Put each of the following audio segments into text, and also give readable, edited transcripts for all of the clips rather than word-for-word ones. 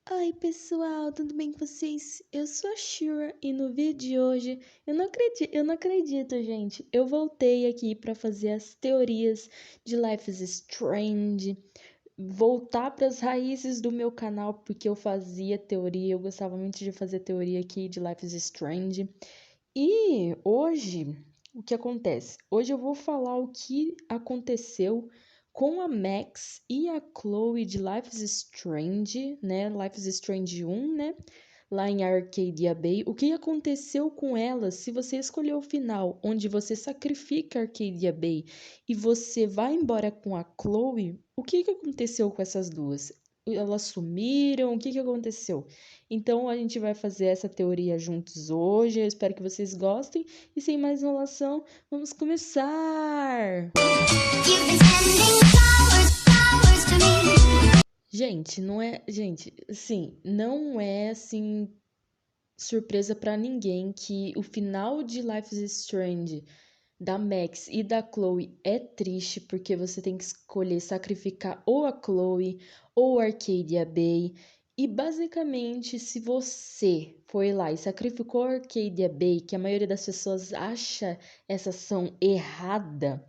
Oi, pessoal, tudo bem com vocês? Eu sou a Shura e no vídeo de hoje, eu não acredito, gente. Eu voltei aqui para fazer as teorias de Life is Strange, voltar para as raízes do meu canal, porque eu fazia teoria, eu gostava muito de fazer teoria aqui de Life is Strange. E hoje, o que acontece? Hoje eu vou falar o que aconteceu com a Max e a Chloe de Life is Strange, né? Life is Strange 1, né? Lá em Arcadia Bay. O que aconteceu com elas se você escolher o final, onde você sacrifica Arcadia Bay e você vai embora com a Chloe? O que aconteceu com essas duas? Elas sumiram? O que aconteceu? Então a gente vai fazer essa teoria juntos hoje. Eu espero que vocês gostem. E sem mais enrolação, vamos começar! Gente, não é, gente, assim, não é assim surpresa pra ninguém que o final de Life is Strange da Max e da Chloe é triste porque você tem que escolher sacrificar ou a Chloe ou a Arcadia Bay. E basicamente, se você foi lá e sacrificou a Arcadia Bay, que a maioria das pessoas acha essa ação errada,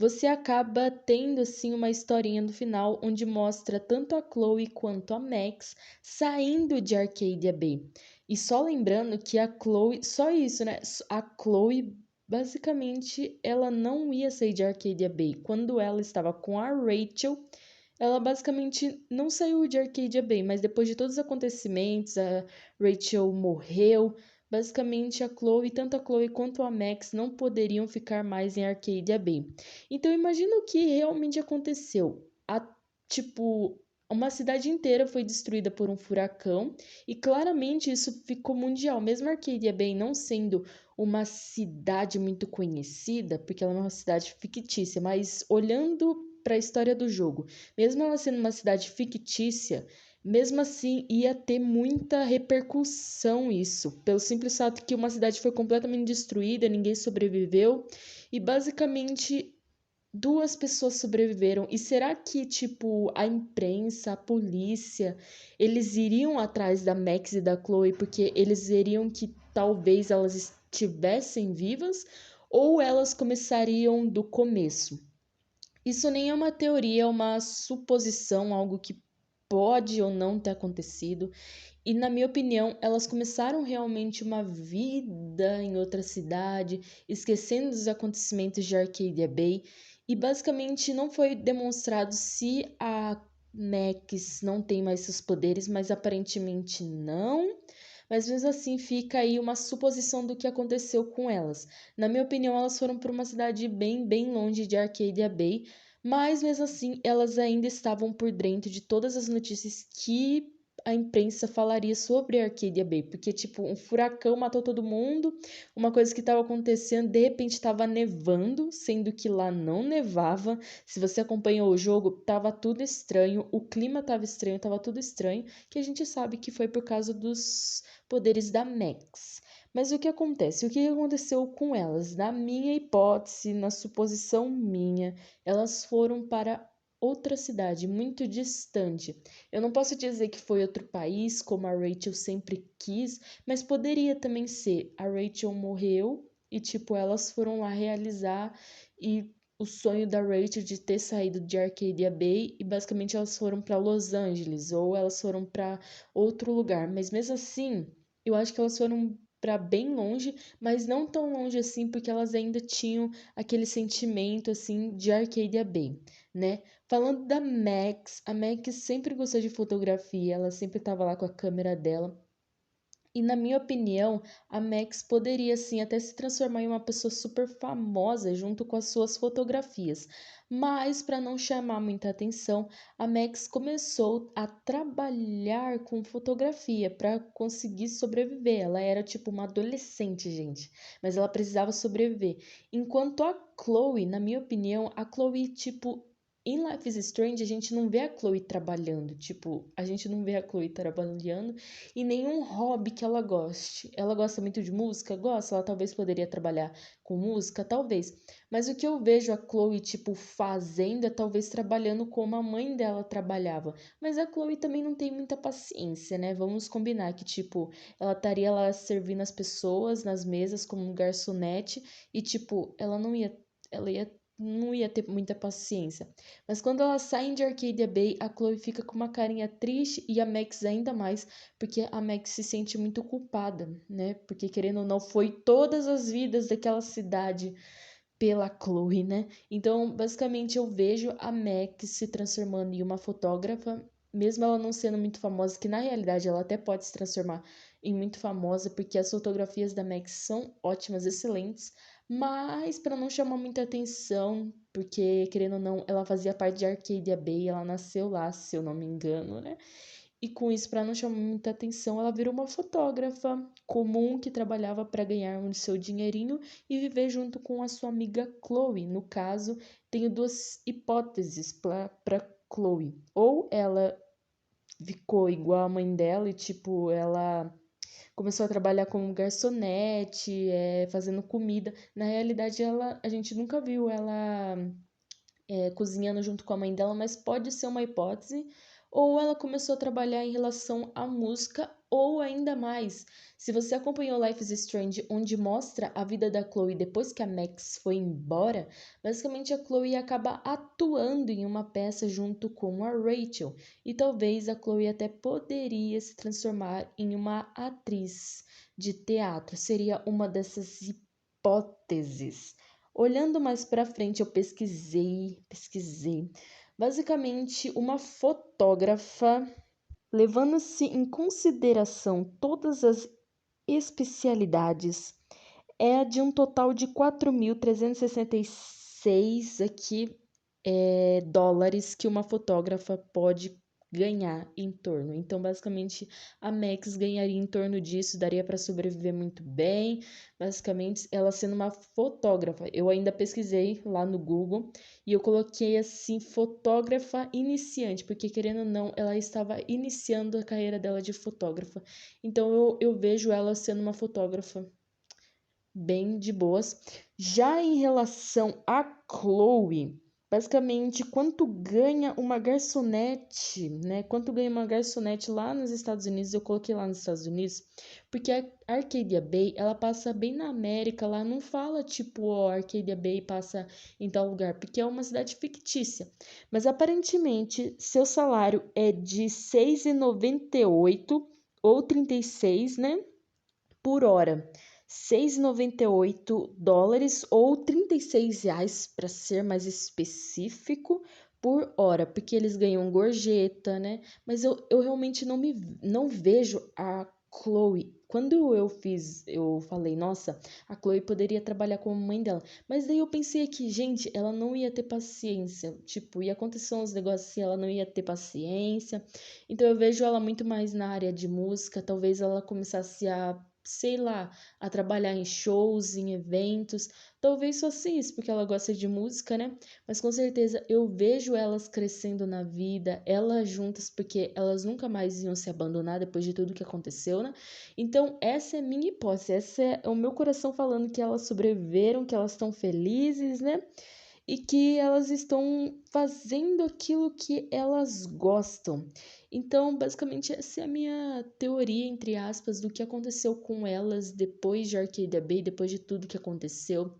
você acaba tendo assim uma historinha no final onde mostra tanto a Chloe quanto a Max saindo de Arcadia Bay. E só lembrando que a Chloe, só isso, né? A Chloe basicamente ela não ia sair de Arcadia Bay. Quando ela estava com a Rachel, ela basicamente não saiu de Arcadia Bay, mas depois de todos os acontecimentos, a Rachel morreu. Basicamente, tanto a Chloe quanto a Max não poderiam ficar mais em Arcadia Bay. Então, imagina o que realmente aconteceu. Tipo, uma cidade inteira foi destruída por um furacão e claramente isso ficou mundial. Mesmo Arcadia Bay não sendo uma cidade muito conhecida, porque ela é uma cidade fictícia, mas olhando para a história do jogo, mesmo ela sendo uma cidade fictícia, mesmo assim ia ter muita repercussão isso, pelo simples fato que uma cidade foi completamente destruída, ninguém sobreviveu e basicamente duas pessoas sobreviveram. E será que, tipo, a imprensa, a polícia, eles iriam atrás da Max e da Chloe porque eles veriam que talvez elas estivessem vivas ou elas começariam do começo? Isso nem é uma teoria, é uma suposição, algo que pode ou não ter acontecido. E, na minha opinião, elas começaram realmente uma vida em outra cidade, esquecendo dos acontecimentos de Arcadia Bay. E basicamente não foi demonstrado se a Max não tem mais seus poderes, mas aparentemente não. Mas mesmo assim fica aí uma suposição do que aconteceu com elas. Na minha opinião, elas foram para uma cidade bem longe de Arcadia Bay, mas mesmo assim elas ainda estavam por dentro de todas as notícias que a imprensa falaria sobre Arcadia Bay, porque tipo, um furacão matou todo mundo, uma coisa que estava acontecendo, de repente estava nevando, sendo que lá não nevava. Se você acompanhou o jogo, tava tudo estranho, o clima tava estranho, tava tudo estranho, que a gente sabe que foi por causa dos poderes da Max. Mas o que acontece? O que aconteceu com elas? Na minha hipótese, na suposição minha, elas foram para outra cidade muito distante. Eu não posso dizer que foi outro país, como a Rachel sempre quis, mas poderia também ser. A Rachel morreu e, tipo, elas foram lá realizar e o sonho da Rachel de ter saído de Arcadia Bay e basicamente elas foram para Los Angeles ou elas foram para outro lugar. Mas mesmo assim, eu acho que elas foram para bem longe, mas não tão longe assim, porque elas ainda tinham aquele sentimento assim de Arcadia Bay, né? Falando da Max, a Max sempre gostou de fotografia, ela sempre estava lá com a câmera dela. E na minha opinião, a Max poderia sim até se transformar em uma pessoa super famosa junto com as suas fotografias. Mas para não chamar muita atenção, a Max começou a trabalhar com fotografia para conseguir sobreviver. Ela era tipo uma adolescente, gente, mas ela precisava sobreviver. Enquanto a Chloe, na minha opinião, a Chloe tipo em Life is Strange a gente não vê a Chloe trabalhando, tipo, a gente não vê a Chloe trabalhando e nenhum hobby que ela goste. Ela gosta muito de música? Gosta, ela talvez poderia trabalhar com música, talvez. Mas o que eu vejo a Chloe, tipo, fazendo é talvez trabalhando como a mãe dela trabalhava. Mas a Chloe também não tem muita paciência, né? Vamos combinar que, tipo, ela estaria lá servindo as pessoas nas mesas como um garçonete e, tipo, não ia ter muita paciência. Mas quando elas saem de Arcadia Bay, a Chloe fica com uma carinha triste e a Max ainda mais, porque a Max se sente muito culpada, né? Porque querendo ou não, foi todas as vidas daquela cidade pela Chloe, né? Então, basicamente, eu vejo a Max se transformando em uma fotógrafa, mesmo ela não sendo muito famosa, que na realidade ela até pode se transformar em muito famosa, porque as fotografias da Max são ótimas, excelentes, mas para não chamar muita atenção, porque querendo ou não, ela fazia parte de Arcadia Bay, ela nasceu lá, se eu não me engano, né? E com isso, para não chamar muita atenção, ela virou uma fotógrafa comum que trabalhava para ganhar o seu dinheirinho e viver junto com a sua amiga Chloe. No caso, tenho duas hipóteses para Chloe. Ou ela ficou igual a mãe dela e, tipo, ela começou a trabalhar como garçonete, fazendo comida. Na realidade, a gente nunca viu ela cozinhando junto com a mãe dela, mas pode ser uma hipótese. Ou ela começou a trabalhar em relação à música, ou ainda mais. Se você acompanhou Life is Strange, onde mostra a vida da Chloe depois que a Max foi embora, basicamente a Chloe acaba atuando em uma peça junto com a Rachel. E talvez a Chloe até poderia se transformar em uma atriz de teatro. Seria uma dessas hipóteses. Olhando mais para frente, eu pesquisei. Basicamente, uma fotógrafa, levando-se em consideração todas as especialidades, é de um total de 4.366 aqui dólares que uma fotógrafa pode ganhar em torno. Então, basicamente, a Max ganharia em torno disso, daria para sobreviver muito bem. Basicamente, ela sendo uma fotógrafa. Eu ainda pesquisei lá no Google e eu coloquei assim, fotógrafa iniciante, porque querendo ou não, ela estava iniciando a carreira dela de fotógrafa. Então, eu vejo ela sendo uma fotógrafa bem de boas. Já em relação a Chloe, basicamente, quanto ganha uma garçonete, né? Quanto ganha uma garçonete lá nos Estados Unidos? Eu coloquei lá nos Estados Unidos, porque a Arcadia Bay, ela passa bem na América, lá não fala tipo, ó, Arcadia Bay passa em tal lugar, porque é uma cidade fictícia. Mas aparentemente, seu salário é de 6,98 ou 36, né? Por hora. 6,98 dólares ou R$ 36, para ser mais específico, por hora, porque eles ganham gorjeta, né? Mas eu realmente não vejo a Chloe. Quando eu falei, nossa, a Chloe poderia trabalhar como mãe dela. Mas daí eu pensei que, gente, ela não ia ter paciência. Tipo, ia acontecer uns negócios assim, ela não ia ter paciência. Então eu vejo ela muito mais na área de música. Talvez ela começasse a, sei lá, a trabalhar em shows, em eventos. Talvez fosse isso, porque ela gosta de música, né? Mas com certeza eu vejo elas crescendo na vida, elas juntas, porque elas nunca mais iam se abandonar depois de tudo que aconteceu, né? Então, essa é a minha hipótese, essa é o meu coração falando que elas sobreviveram, que elas estão felizes, né? E que elas estão fazendo aquilo que elas gostam. Então, basicamente, essa é a minha teoria, entre aspas, do que aconteceu com elas depois de Arcadia Bay, depois de tudo que aconteceu.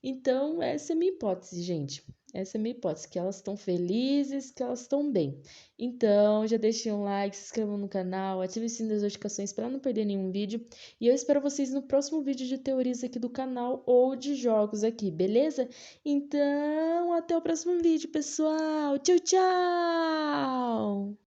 Então, essa é a minha hipótese, gente. Essa é a minha hipótese, que elas estão felizes, que elas estão bem. Então, já deixem um like, se inscrevam no canal, ativem o sininho das notificações para não perder nenhum vídeo. E eu espero vocês no próximo vídeo de teorias aqui do canal ou de jogos aqui, beleza? Então, até o próximo vídeo, pessoal. Tchau, tchau!